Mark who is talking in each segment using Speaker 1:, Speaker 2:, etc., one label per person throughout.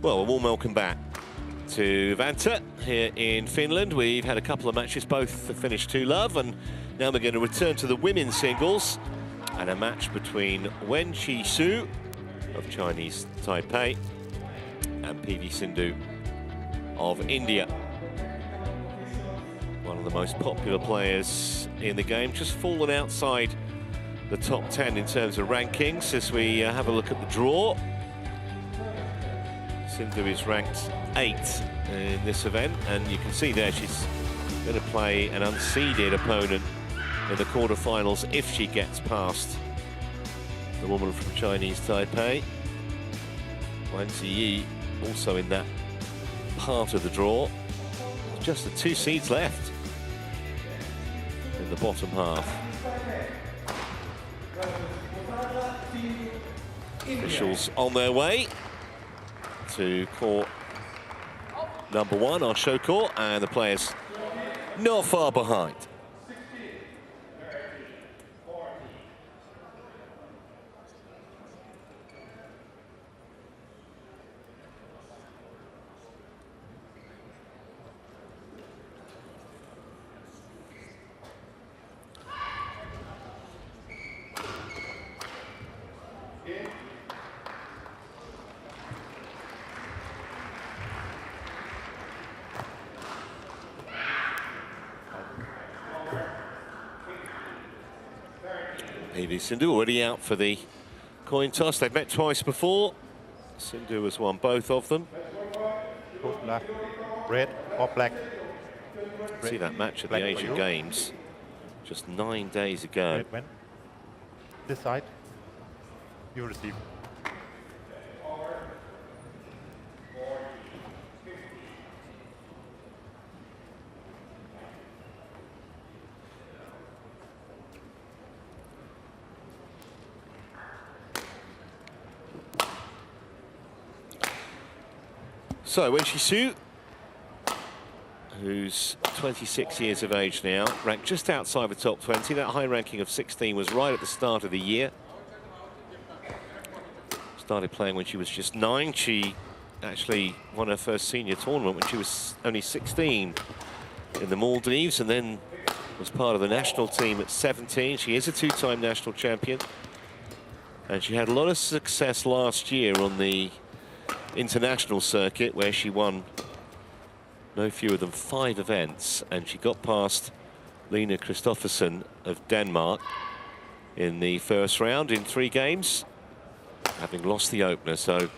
Speaker 1: Well, a warm welcome back to Vantaa here in Finland. We've had a couple of matches, both have finished 2-love, and now we're going to return to the women's singles and a match between Wen Chi Hsu of Chinese Taipei and PV Sindhu of India. One of the most popular players in the game, just fallen outside the top 10 in terms of rankings as we have a look at the draw. Sindhu is ranked 8th in this event, and you can see there she's going to play an unseeded opponent in the quarterfinals if she gets past the woman from Chinese Taipei. Wen Chi Hsu also in that part of the draw. Just the 2 seeds left in the bottom half. Officials on their way to court number 1, our show court, and the players not far behind. PV Sindhu already out for the coin toss. They've met twice before. Sindhu has won both of them.
Speaker 2: Red or black?
Speaker 1: See that match at the Asian Games just 9 days ago.
Speaker 2: Red, when? This side, you receive.
Speaker 1: So, Wen Chi Hsu, who's 26 years of age now, ranked just outside the top 20. That high ranking of 16 was right at the start of the year. Started playing when she was just 9. She actually won her first senior tournament when she was only 16 in the Maldives, and then was part of the national team at 17. She is a 2-time national champion, and she had a lot of success last year on the international circuit, where she won no fewer than 5 events, and she got past Lena Kristoffersen of Denmark in the first round in 3 games, having lost the opener. So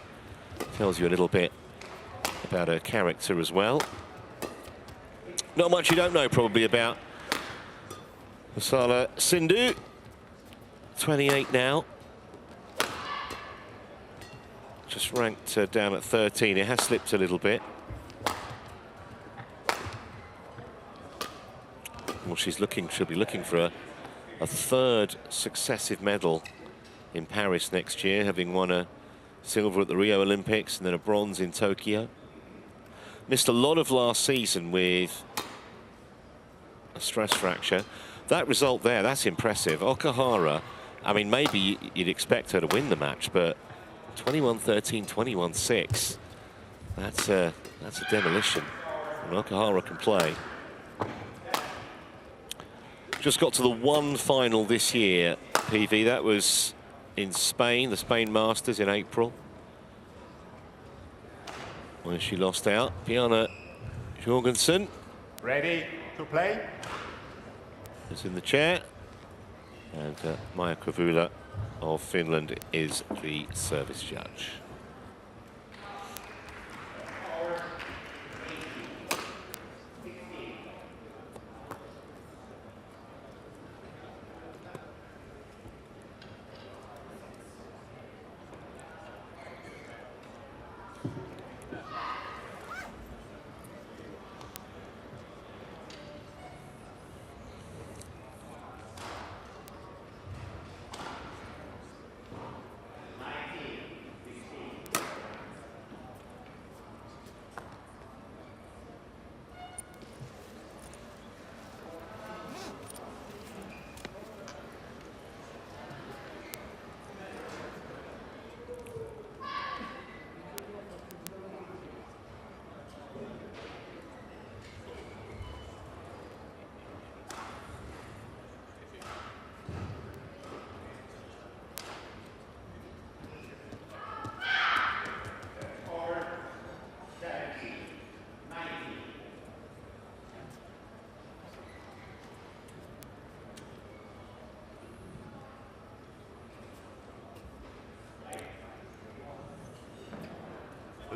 Speaker 1: tells you a little bit about her character as well. Not much you don't know probably about Pusarla Sindhu, 28 now. Just ranked down at 13. It has slipped a little bit. Well, she'll be looking for a 3rd successive medal in Paris next year, having won a silver at the Rio Olympics and then a bronze in Tokyo. Missed a lot of last season with a stress fracture. That result there, that's impressive. Okahara, I mean, maybe you'd expect her to win the match, but 21-13, 21-6. That's a demolition. And Okahara can play. Just got to the 1 final this year, PV. That was in Spain, the Spain Masters in April, when she lost out. Bjarne Jorgensen.
Speaker 2: Ready to play?
Speaker 1: Is in the chair. And Maija Kravula of Finland is the service judge.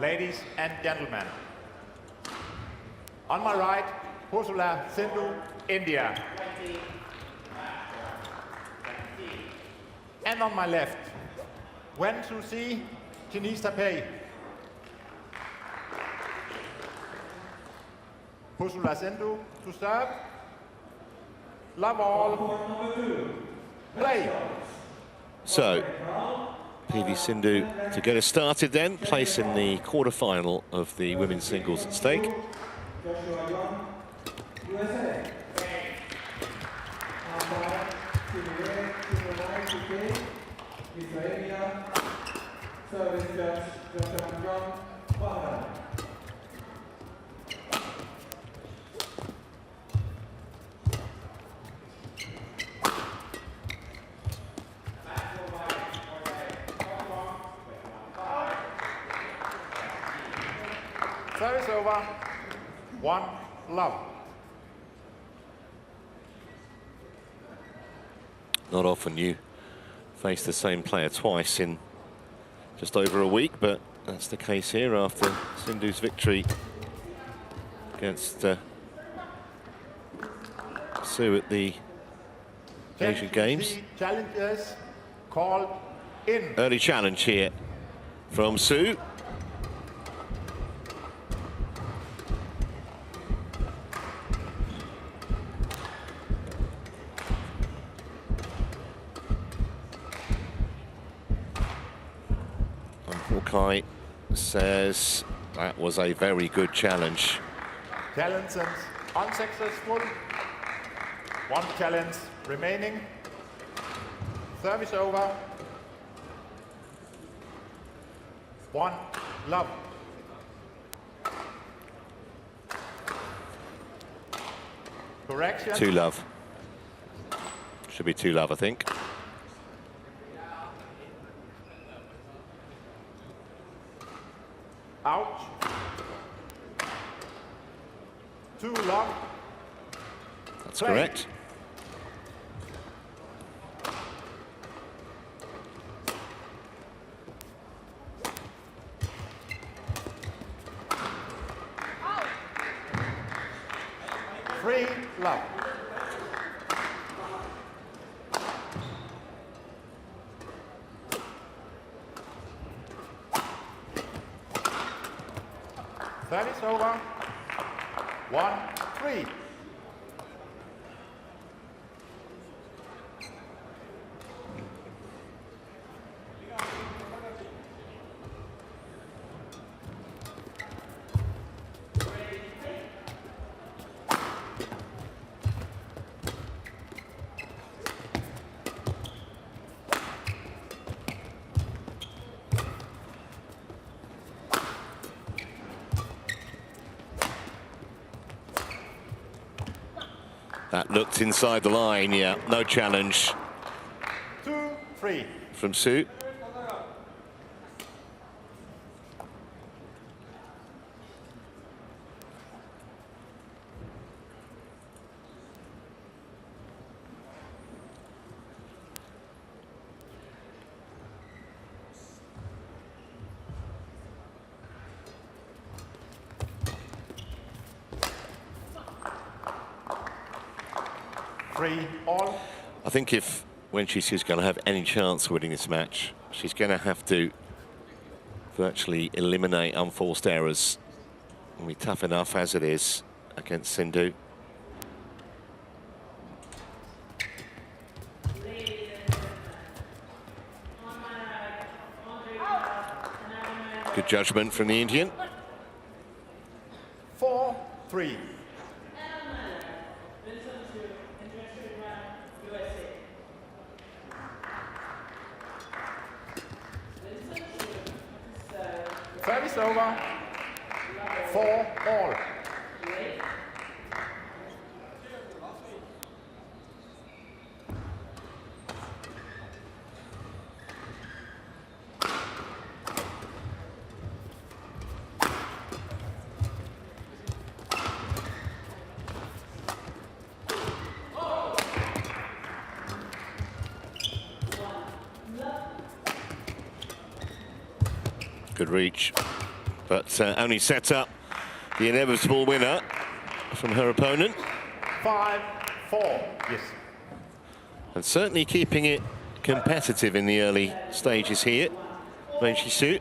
Speaker 3: Ladies and gentlemen, on my right, Pusarla Sindhu, India. And on my left, Wen Chi Hsu, Chinese Taipei. Pusarla Sindhu to serve. Love all. Play.
Speaker 1: So, PV Sindhu to get us started then, place in the quarter-final of the women's singles at stake.
Speaker 3: Service over. 1 love.
Speaker 1: Not often you face the same player twice in just over a week, but that's the case here after Sindhu's victory against Hsu at the Asian Games.
Speaker 3: Challenges called in.
Speaker 1: Early challenge here from Hsu. Hawkeye says that was a very good challenge.
Speaker 3: Challenge unsuccessful. 1 challenge remaining. Service over. 1 love. Correction.
Speaker 1: 2 love. Should be 2 love, I think.
Speaker 3: Out. 2 love.
Speaker 1: That's
Speaker 3: Play.
Speaker 1: correct.
Speaker 3: Free love. Service over. 1-3.
Speaker 1: That looked inside the line, yeah, no challenge
Speaker 3: 2-3.
Speaker 1: from Hsu.
Speaker 3: All.
Speaker 1: I think if Wen Chi Hsu is going to have any chance of winning this match, she's going to have to virtually eliminate unforced errors. It'll be tough enough as it is against Sindhu. Good judgment from the Indian.
Speaker 3: 4-3. Service over. 4-all.
Speaker 1: Good reach, but only set up the inevitable winner from her opponent.
Speaker 3: 5-4. Yes.
Speaker 1: And certainly keeping it competitive in the early stages here, Wen Chi Hsu.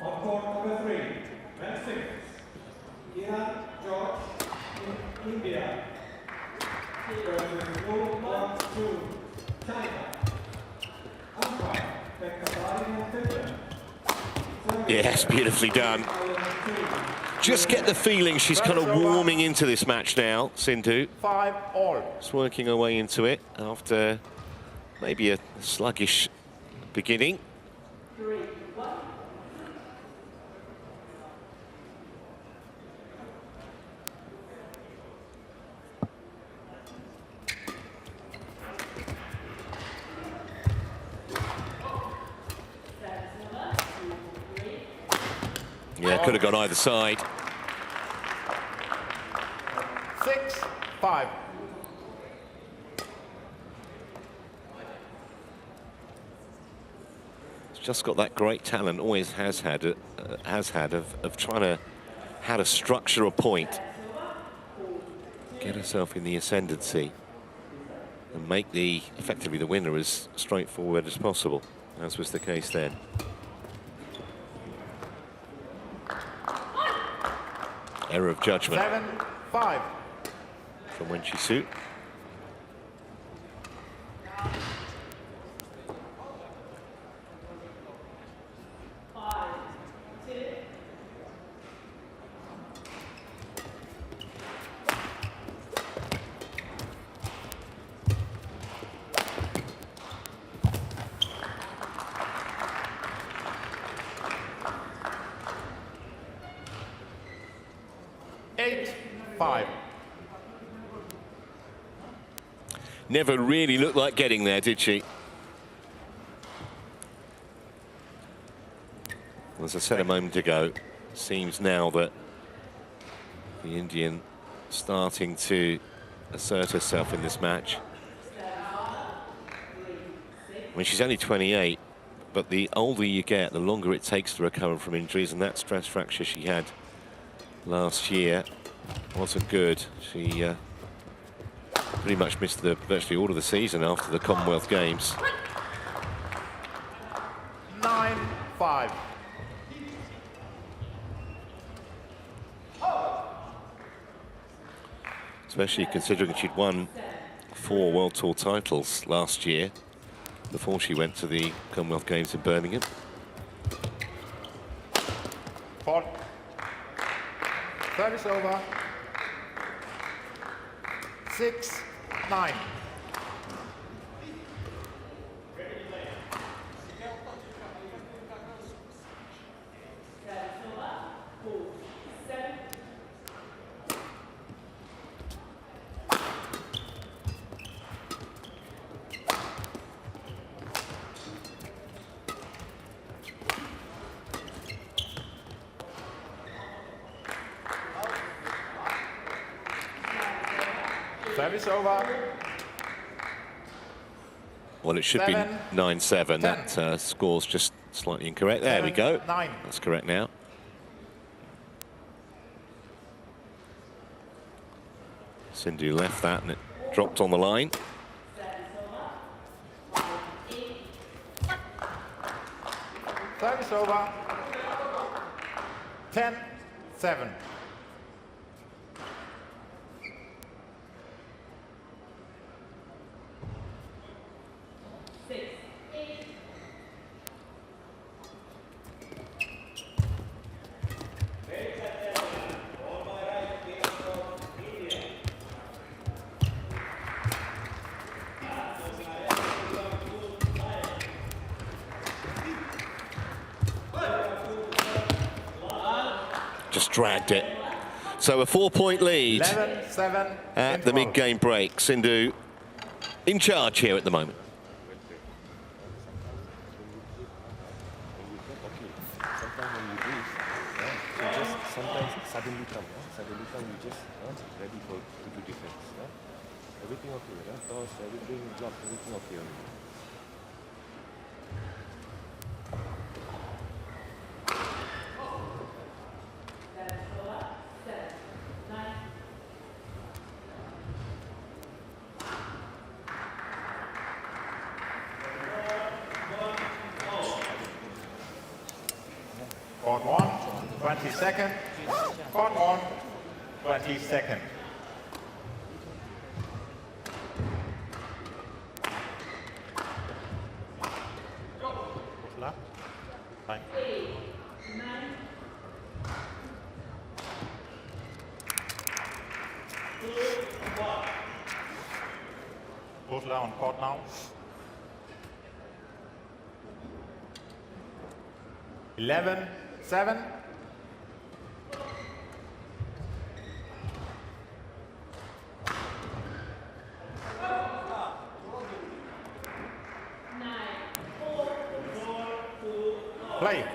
Speaker 4: On court number 3, men singles. Ian George in India. Blue 1-2, China. Umpire, Bekabari and Finland.
Speaker 1: Yes, beautifully done. Just get the feeling she's kind of warming into this match now, Sindhu.
Speaker 3: 5-all.
Speaker 1: Just working her way into it after maybe a sluggish beginning.
Speaker 5: 3-1.
Speaker 1: Yeah, could have gone either side.
Speaker 3: 6-5.
Speaker 1: She's just got that great talent, always has had of trying to how to structure a point, get herself in the ascendancy, and make effectively the winner as straightforward as possible, as was the case then. Error of judgment
Speaker 3: 7-5.
Speaker 1: from Wen Chi Hsu. Never really looked like getting there, did she? As I said a moment ago, seems now that the Indian starting to assert herself in this match. I mean, she's only 28, but the older you get, the longer it takes to recover from injuries, and that stress fracture she had last year wasn't good. She pretty much missed virtually all of the season after the Commonwealth Games.
Speaker 3: 9-5.
Speaker 1: Especially considering she'd won 4 World Tour titles last year before she went to the Commonwealth Games in Birmingham.
Speaker 3: Fault. Service over. 6-9. Service over.
Speaker 1: Well, it should be 9-7. That score's just slightly incorrect. There we go.
Speaker 3: 9.
Speaker 1: That's correct now. Sindhu left that and it dropped on the line.
Speaker 3: Service over. 10-7.
Speaker 1: Just dragged it. So a 4-point lead
Speaker 3: 11-7
Speaker 1: at the mid-game break. Sindhu in charge here at the moment.
Speaker 6: Sometimes suddenly come, you just ready to do defense.
Speaker 1: Everything okay, that's all. Everything blocked, everything okay.
Speaker 3: Court 1, 20 seconds. Court 1, 20 seconds.
Speaker 2: Pusarla. Time.
Speaker 3: Pusarla on court now. 11-7. Play.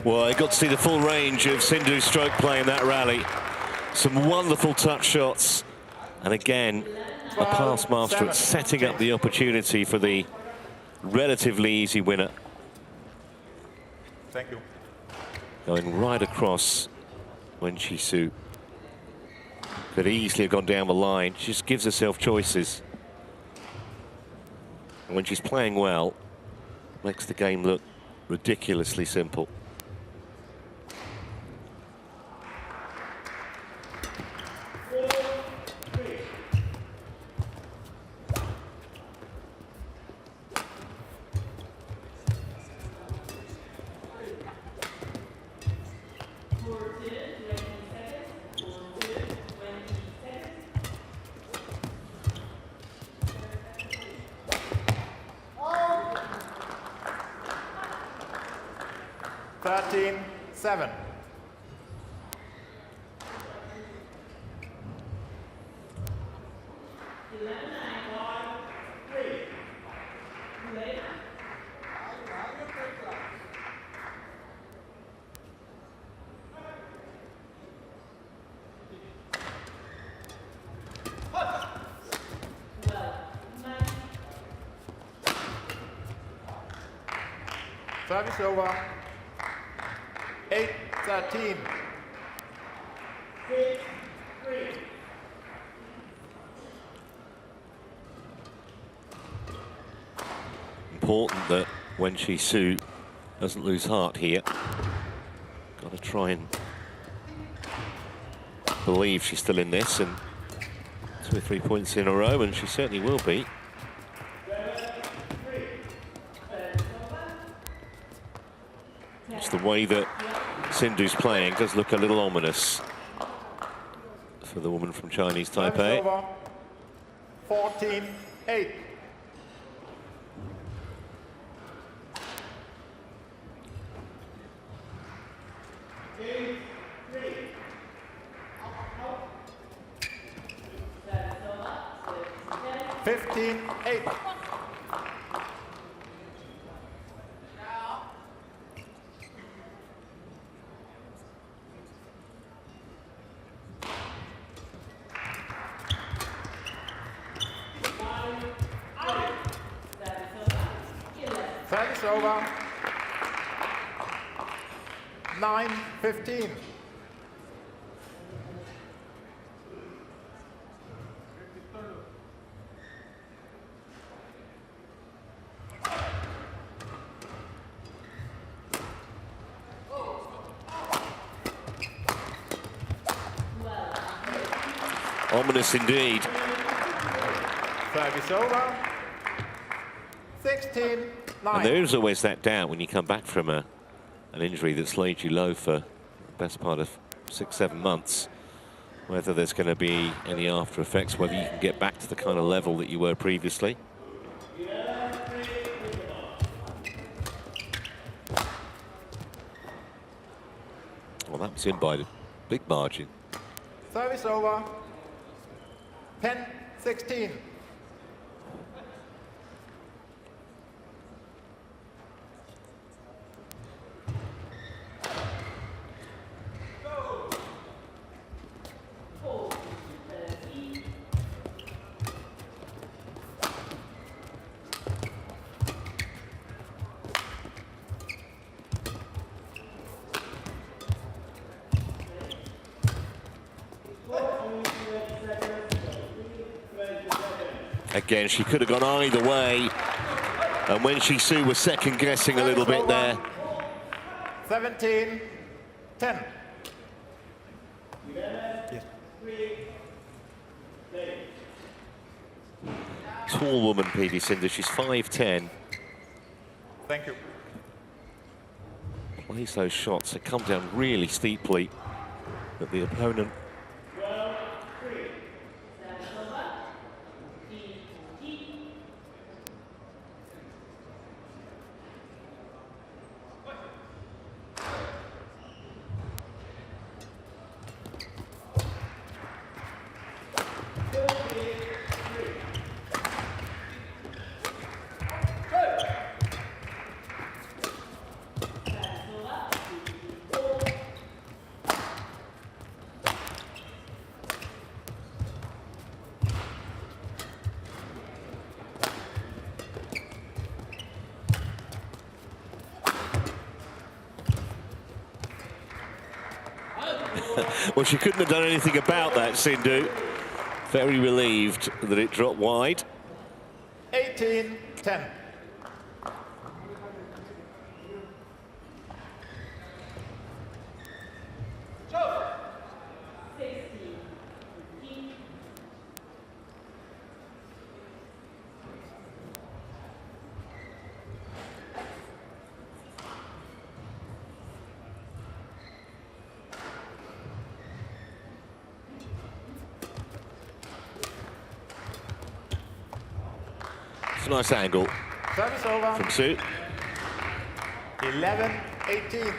Speaker 1: Well, I got to see the full range of Sindhu's stroke play in that rally. Some wonderful touch shots. And again, a past master at setting up the opportunity for the relatively easy winner.
Speaker 3: Thank you.
Speaker 1: Going right across Wen Chi Hsu. Could easily have gone down the line. She just gives herself choices. And when she's playing well, makes the game look ridiculously simple.
Speaker 3: Seven. Service over. 8-13.
Speaker 1: Important that Wen Chi Hsu doesn't lose heart here. Got to try and believe she's still in this, and 2 or 3 points in a row, and she certainly will be. It's the way that Sindhu's playing does look a little ominous for the woman from Chinese Taipei.
Speaker 3: 14-8. Service over. 9-15.
Speaker 1: Ominous indeed.
Speaker 3: Service over. 16-9.
Speaker 1: And there is always that doubt when you come back from an injury that's laid you low for the best part of 6-7 months. whether there's going to be any after effects, whether you can get back to the kind of level that you were previously. Well, that was in by a big margin.
Speaker 3: Service over. 10-16.
Speaker 1: Again, she could have gone either way. And Wen Chi Hsu was second guessing a little bit there.
Speaker 3: 17-10.
Speaker 2: Yes.
Speaker 1: Tall woman, PV Sindhu. She's 5'10".
Speaker 3: Thank you.
Speaker 1: Plays those shots. They come down really steeply. But the opponent. Well, she couldn't have done anything about that, Sindhu. Very relieved that it dropped wide.
Speaker 3: 18-10.
Speaker 1: It's a nice angle
Speaker 3: Service over.
Speaker 1: from Hsu.
Speaker 3: 11-18.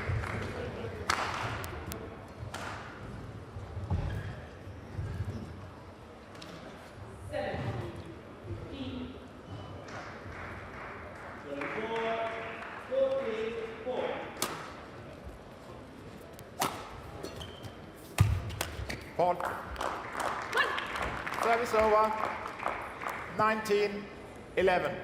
Speaker 3: Paul. Service over. 19-11.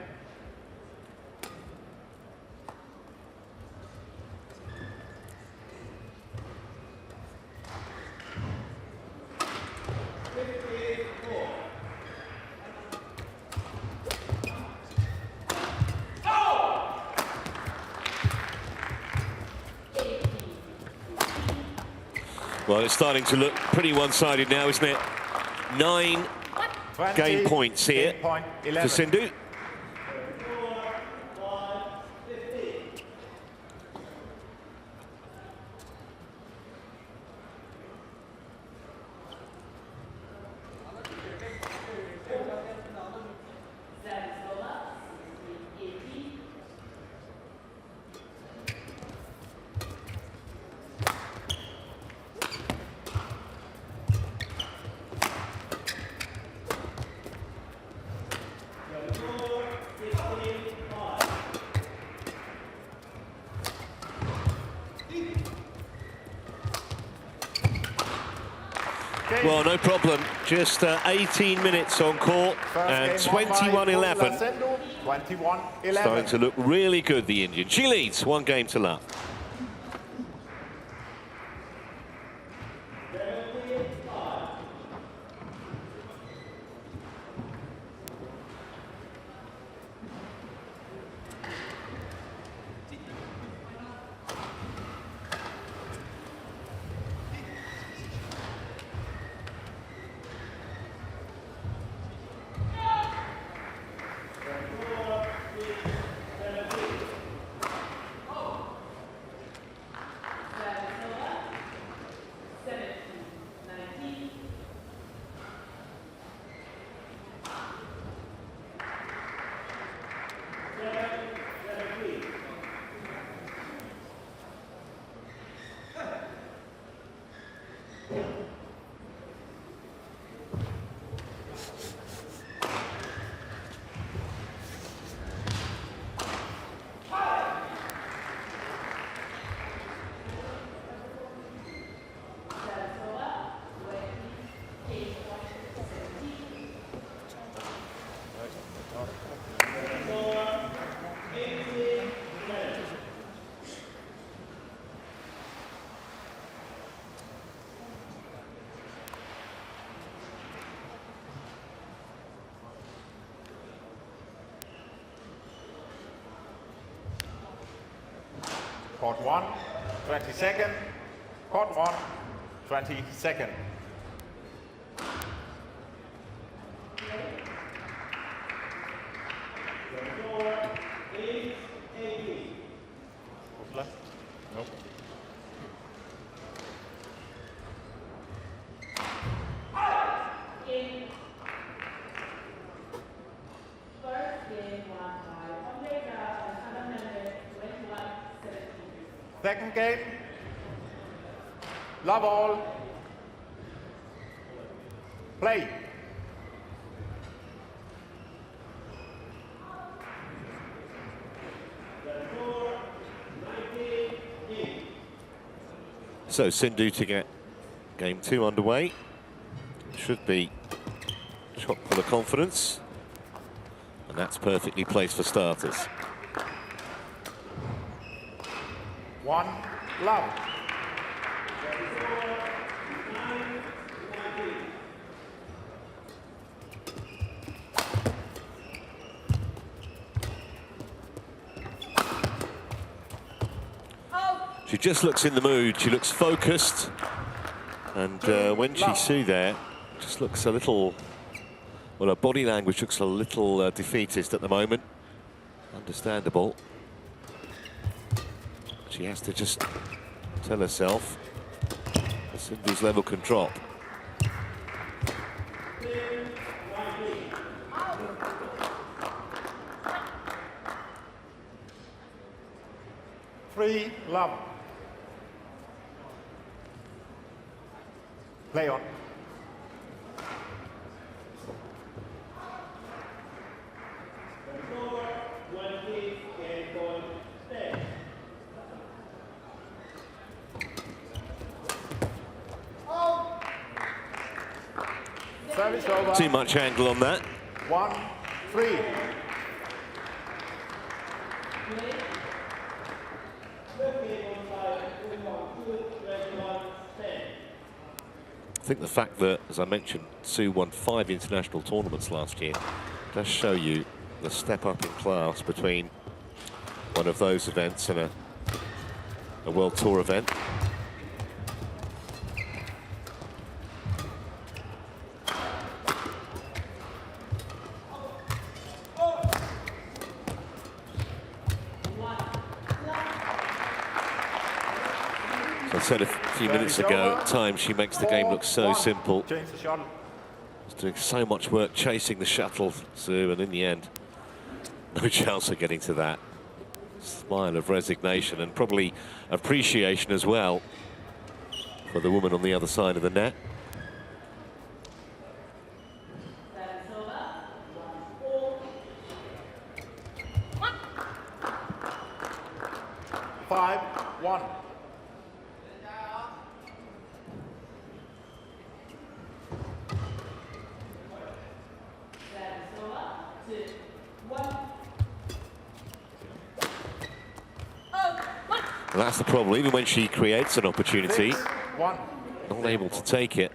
Speaker 1: Well, it's starting to look pretty one-sided now, isn't it? 9 game points here for Sindhu. Well, no problem. Just 18 minutes on court and 21-11.
Speaker 3: 21-11.
Speaker 1: Starting to look really good, the Indian. She leads 1 game to love.
Speaker 3: Court 1, 20 second. Court 1, 20 second. Nope. Second game. Love all. Play.
Speaker 1: So Sindhu to get game 2 underway. Should be chock full of confidence. And that's perfectly placed for starters.
Speaker 3: 1, love.
Speaker 1: She just looks in the mood. She looks focused. And Wen Chi Hsu there just looks a little, well, her body language looks a little defeatist at the moment. Understandable. She has to just tell herself that Sindhu's level can drop.
Speaker 3: Three, love. Play on. Service over.
Speaker 1: Too much angle on that.
Speaker 3: 1, 3.
Speaker 1: I think the fact that, as I mentioned, Hsu won 5 international tournaments last year does show you the step up in class between one of those events and a World Tour event. I said a few minutes ago, at times she makes the game look so simple.
Speaker 3: Change the shuttle.
Speaker 1: She's doing so much work chasing the shuttle, Hsu, and in the end, no chance of getting to that. Smile of resignation and probably appreciation as well for the woman on the other side of the net.
Speaker 3: Five, 1.
Speaker 1: And that's the problem, even when she creates an opportunity,
Speaker 3: 1.
Speaker 1: not able to take it.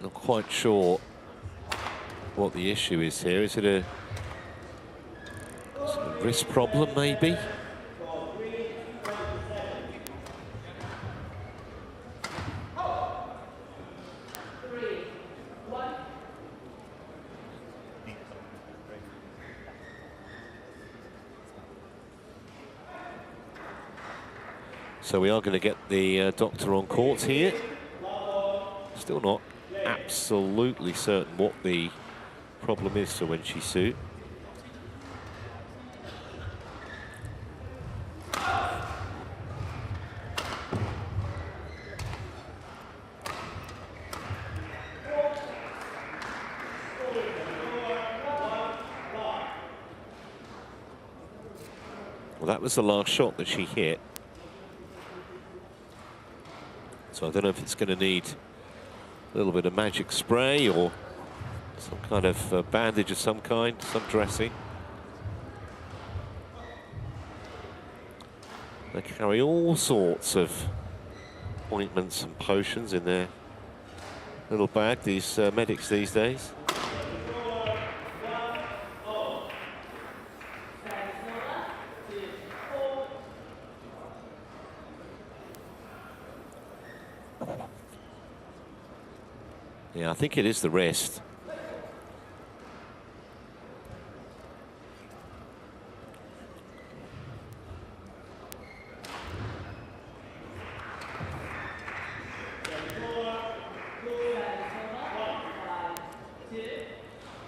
Speaker 1: Not quite sure what the issue is here. Is it a wrist problem, maybe? So we are going to get the doctor on court here. Still not absolutely certain what the problem is for Wen Chi Hsu. Well, that was the last shot that she hit. So I don't know if it's going to need a little bit of magic spray or some kind of bandage of some kind, some dressing. They carry all sorts of ointments and potions in their little bag, these medics these days. Yeah, I think it is the wrist.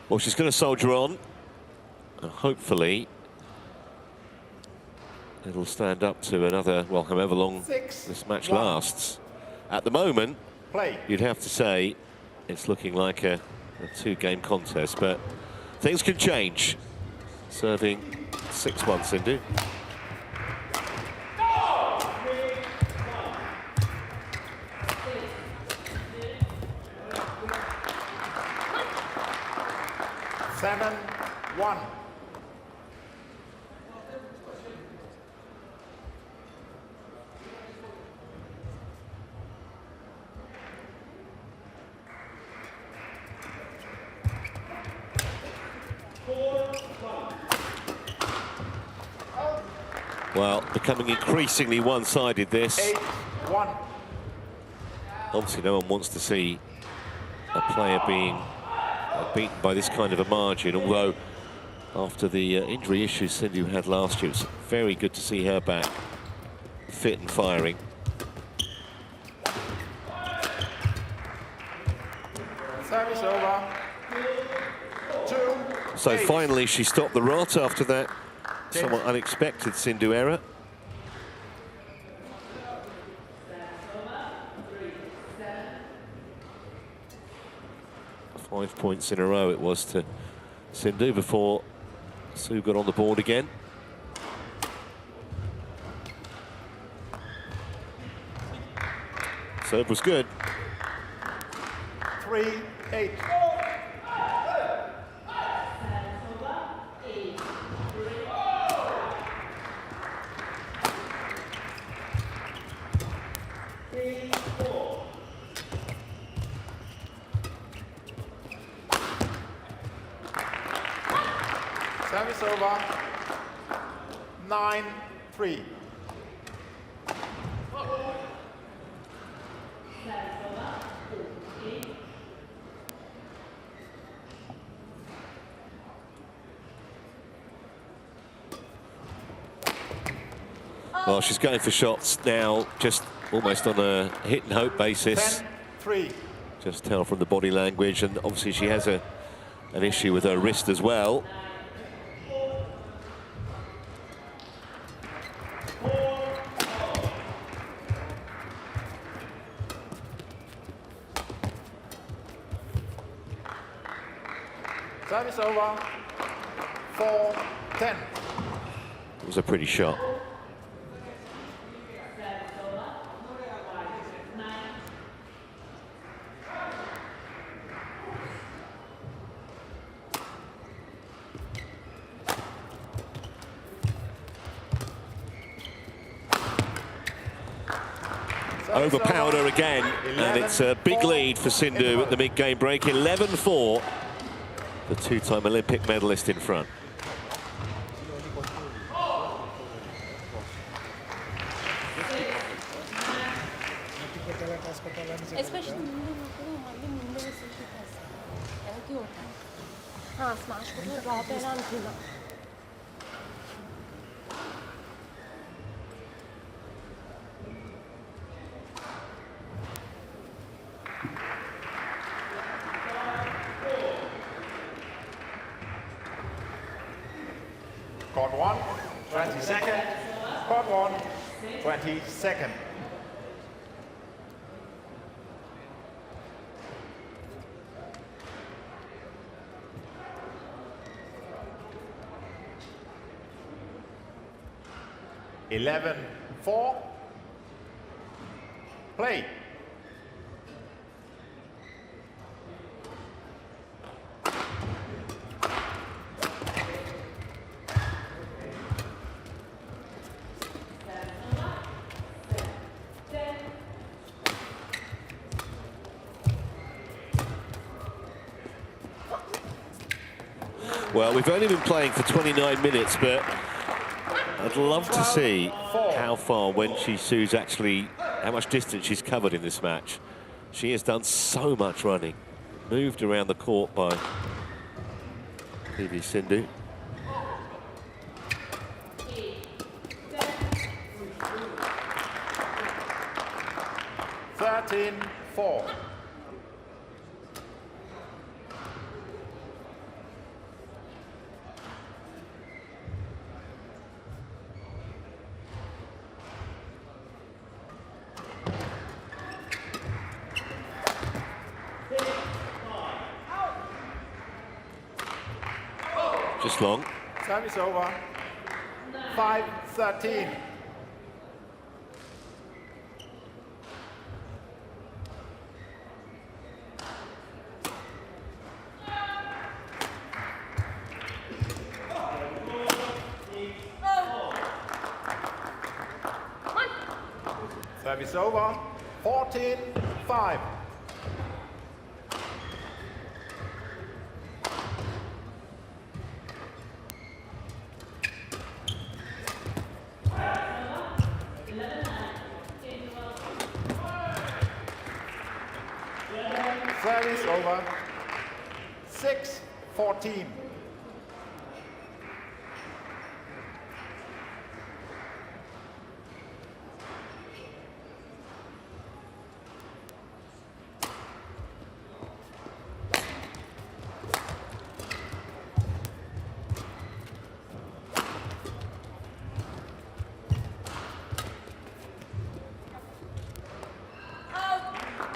Speaker 1: Well, she's going to soldier on, and hopefully it'll stand up to another, well, however long this match lasts. At the moment, you'd have to say it's looking like a two-game contest, but things can change. Serving 6-1, Sindhu. Well, becoming increasingly one-sided, this.
Speaker 3: 8-1.
Speaker 1: Obviously, no one wants to see a player being beaten by this kind of a margin, although after the injury issues Sindhu had last year, it's very good to see her back fit and firing.
Speaker 3: Service over. 2.
Speaker 1: So finally, she stopped the rot after that somewhat unexpected Sindhu error. Five points in a row it was to Sindhu before Hsu got on the board again. Serve was good.
Speaker 3: 3-8. Service over. 9-3.
Speaker 1: Well, she's going for shots now, just almost on a hit and hope basis.
Speaker 3: 10-3.
Speaker 1: Just tell from the body language, and obviously she has an issue with her wrist as well.
Speaker 3: Service over. 4-10.
Speaker 1: It was a pretty shot. Overpowered her again, and it's a big lead for Sindhu at the mid-game break. 11-4, the two-time Olympic medalist in front.
Speaker 5: Especially smash drop and
Speaker 3: Court 1, 20 seconds. Court 1, 20 seconds. Eleven, 4. Play.
Speaker 1: Well, we've only been playing for 29 minutes, but I'd love to see how far Wen Chi Hsu's actually, how much distance she's covered in this match. She has done so much running, moved around the court by PV Sindhu.
Speaker 3: (13-4).
Speaker 1: Just long.
Speaker 3: Time is over. 5-13. Service over. 14-5. Service over. 6-14.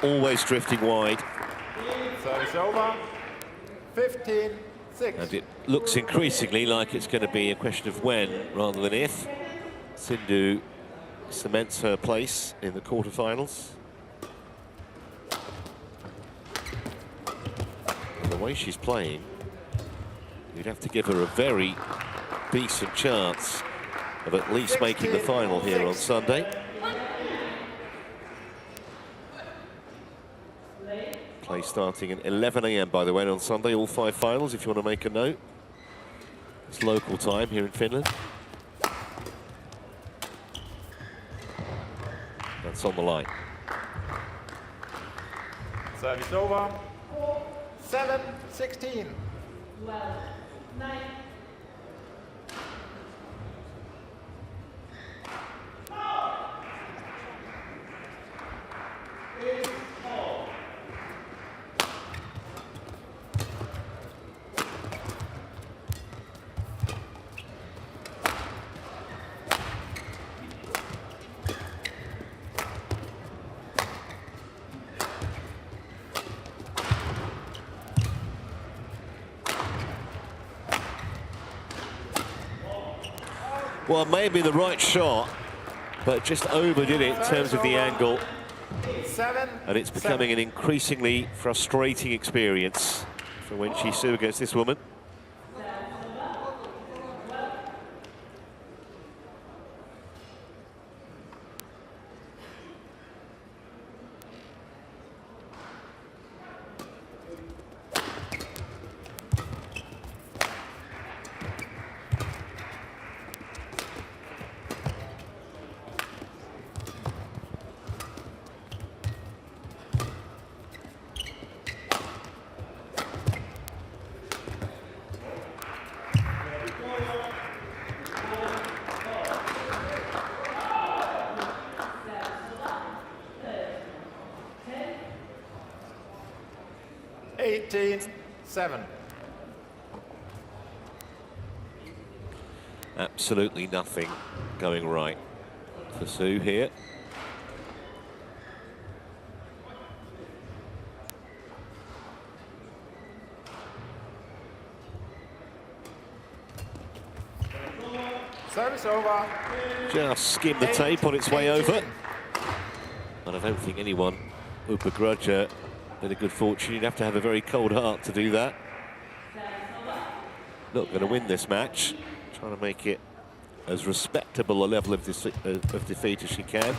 Speaker 1: Always drifting wide.
Speaker 3: Service over. 15-6.
Speaker 1: And it looks increasingly like it's going to be a question of when rather than if Sindhu cements her place in the quarterfinals. And the way she's playing, you'd have to give her a very decent chance of at least making the final here on Sunday. Play starting at 11 AM, by the way, on Sunday, all 5 finals, if you want to make a note. It's local time here in Finland. That's on the line.
Speaker 3: Service over. 7-16.
Speaker 4: 9.
Speaker 1: Well, maybe the right shot, but just overdid it in terms of the angle. And it's becoming an increasingly frustrating experience for Wen Chi Hsu against this woman.
Speaker 3: (18-7).
Speaker 1: Absolutely nothing going right for Hsu here.
Speaker 3: Service over.
Speaker 1: Just skimmed the tape on its way over. And I don't think anyone would begrudge her a bit of good fortune. You'd have to have a very cold heart to do that. Not going to win this match. Trying to make it as respectable a level of defeat as she can.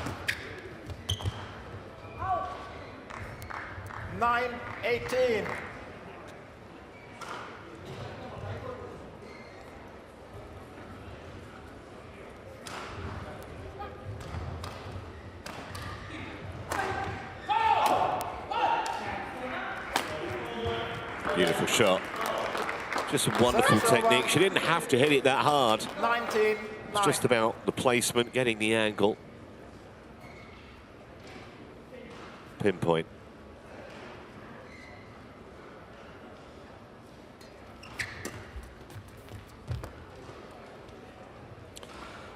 Speaker 3: 9-18.
Speaker 1: Beautiful shot. Just a wonderful technique. She didn't have to hit it that hard.
Speaker 3: 19.
Speaker 1: It's just about the placement, getting the angle. Pinpoint.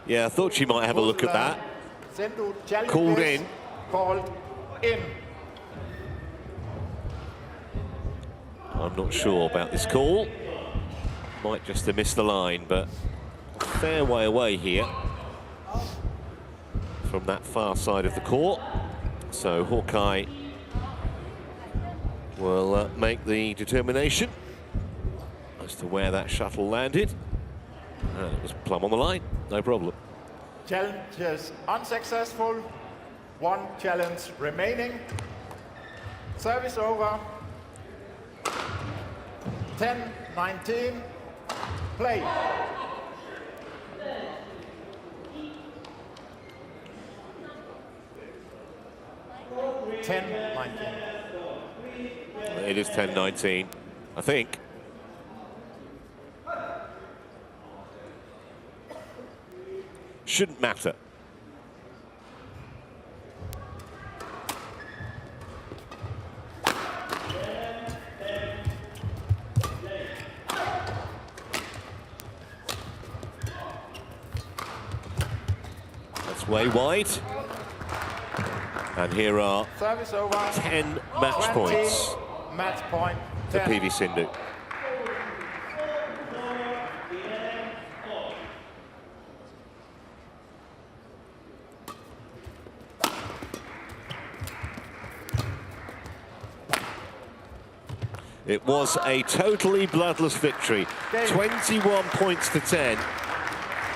Speaker 1: Yeah, I thought she might have a look at that.
Speaker 3: Sindhu
Speaker 1: Called in.
Speaker 3: Called in.
Speaker 1: I'm not sure about this call. Might just have missed the line, but a fair way away here from that far side of the court. So Hawkeye will make the determination as to where that shuttle landed. And it was plumb on the line, no problem.
Speaker 3: Challenge is unsuccessful. One challenge remaining. Service over. 10-19. Play.
Speaker 1: It is 10-19, I think. Shouldn't matter. That's way wide. And here are 10 match points
Speaker 3: Match point.
Speaker 1: for PV Sindhu. It was a totally bloodless victory. 21 points to 10.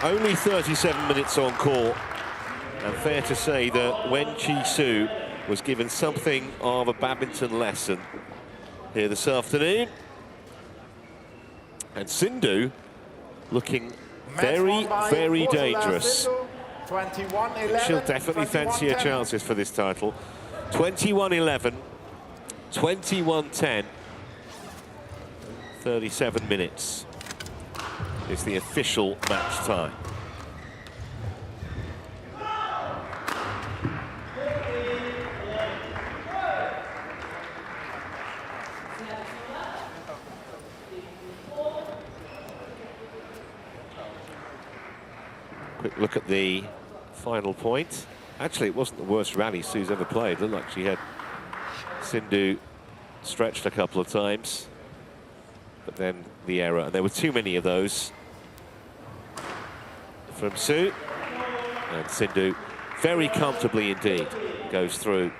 Speaker 1: Only 37 minutes on court. And fair to say that Wen Chi Hsu was given something of a badminton lesson here this afternoon. And Sindhu looking very, very dangerous. She'll definitely fancy her chances for this title. 21-11, 21-10. 37 minutes is the official match time. Quick look at the final point. Actually, it wasn't the worst rally Sue's ever played. It looked like she had Sindhu stretched a couple of times. But then the error, and there were too many of those from Sue. And Sindhu very comfortably indeed goes through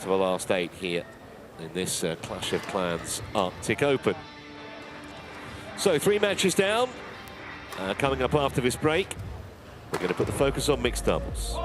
Speaker 1: to the last 8 here in this Clash of Clans Arctic Open. So 3 matches down. Coming up after this break, we're going to put the focus on mixed doubles.